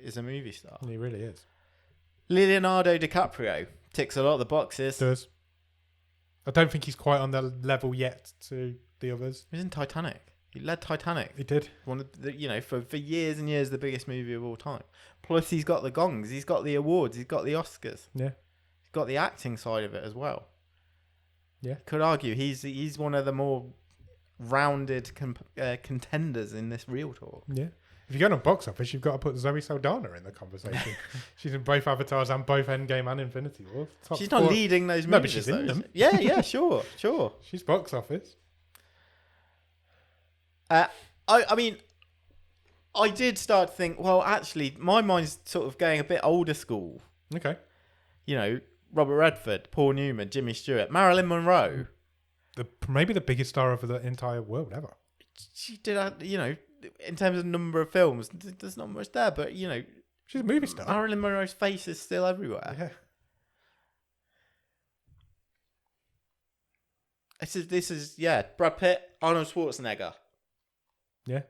Is a movie star. He really is. Leonardo DiCaprio ticks a lot of the boxes. Does. I don't think he's quite on the level yet to the others. He was in Titanic. He led Titanic. He did. One of the, for years and years, the biggest movie of all time. Plus, he's got the gongs. He's got the awards. He's got the Oscars. Yeah. He's got the acting side of it as well. Yeah. Could argue he's one of the more rounded contenders in this real talk. Yeah. If you're going on box office, you've got to put Zoe Saldana in the conversation. She's in both Avatars and both Endgame and Infinity War. She's not leading those movies. No, but she's in them. Yeah, sure. She's box office. I mean, I did start to think, well, actually, my mind's sort of going a bit older school. Okay. Robert Redford, Paul Newman, Jimmy Stewart, Marilyn Monroe. Maybe the biggest star of the entire world ever. She did, in terms of number of films, there's not much there, but, she's a movie star. Marilyn Monroe's face is still everywhere. Yeah. This is Brad Pitt, Arnold Schwarzenegger. Yeah.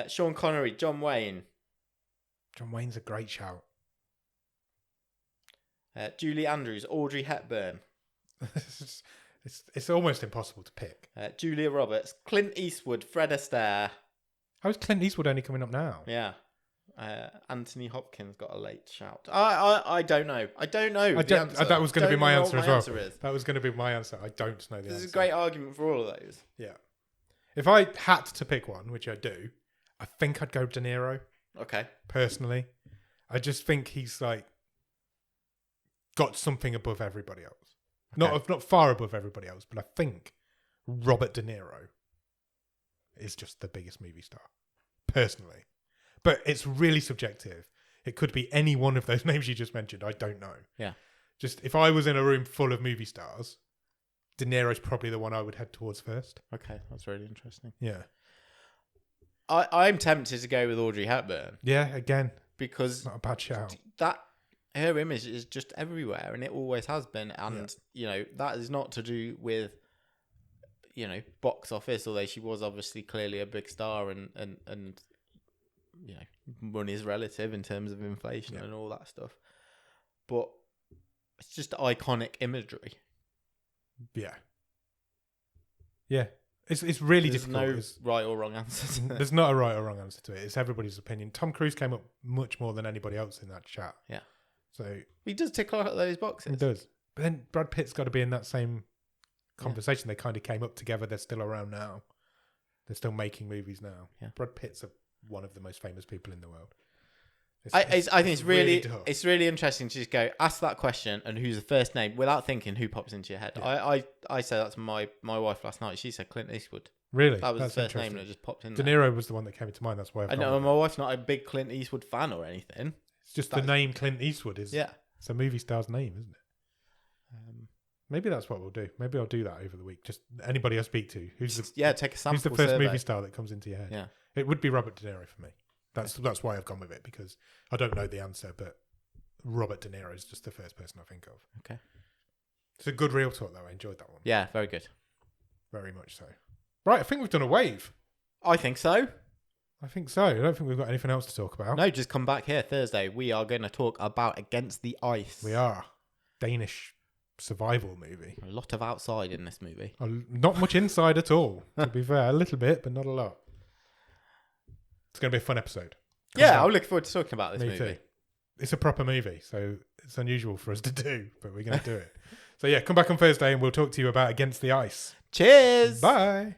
Sean Connery, John Wayne. John Wayne's a great shout. Julie Andrews, Audrey Hepburn. It's almost impossible to pick. Julia Roberts, Clint Eastwood, Fred Astaire. How is Clint Eastwood only coming up now? Yeah. Anthony Hopkins got a late shout. I don't know. I don't know. That was going to be my answer as well. Is. That was going to be my answer. I don't know the answer. There's a great argument for all of those. Yeah. If I had to pick one, which I do, I think I'd go De Niro. Okay. Personally, I just think he's like got something above everybody else. Okay. Not far above everybody else, but I think Robert De Niro is just the biggest movie star. Personally. But it's really subjective. It could be any one of those names you just mentioned. I don't know. Yeah. Just if I was in a room full of movie stars, De Niro's probably the one I would head towards first. Okay, that's really interesting. Yeah. I'm tempted to go with Audrey Hepburn. Yeah, again. Because not a bad shout. Her image is just everywhere, and it always has been. And, that is not to do with, box office, although she was obviously clearly a big star and money is relative in terms of inflation and all that stuff. But it's just iconic imagery. Yeah. Yeah. It's really There's difficult. There's no right or wrong answer to it. There's not a right or wrong answer to it. It's everybody's opinion. Tom Cruise came up much more than anybody else in that chat. Yeah. So he does tick a lot of those boxes. He does. But then Brad Pitt's got to be in that same conversation. Yeah. They kind of came up together. They're still around now. They're still making movies now. Yeah. Brad Pitt's one of the most famous people in the world. I think it's really interesting to just go ask that question and who's the first name without thinking who pops into your head. Yeah. I said that to my wife last night. She said Clint Eastwood. Really? That was the first name that just popped in. De Niro was the one that came into mind. That's why I know my wife's not a big Clint Eastwood fan or anything. It's just the name Clint Eastwood is. Yeah. It's a movie star's name, isn't it? Maybe that's what we'll do. Maybe I'll do that over the week. Just anybody I speak to. Take a sample. Who's the first movie star that comes into your head? Yeah. It would be Robert De Niro for me. That's why I've gone with it, because I don't know the answer, but Robert De Niro is just the first person I think of. Okay. It's a good real talk, though. I enjoyed that one. Yeah, very good. Very much so. Right, I think we've done a wave. I think so. I think so. I don't think we've got anything else to talk about. No, just come back here Thursday. We are going to talk about Against the Ice. We are. Danish survival movie. A lot of outside in this movie. Not much inside at all, to be fair. A little bit, but not a lot. It's going to be a fun episode. I'm looking forward to talking about this movie. Too. It's a proper movie, so it's unusual for us to do, but we're going to do it. So come back on Thursday and we'll talk to you about Against the Ice. Cheers! Bye!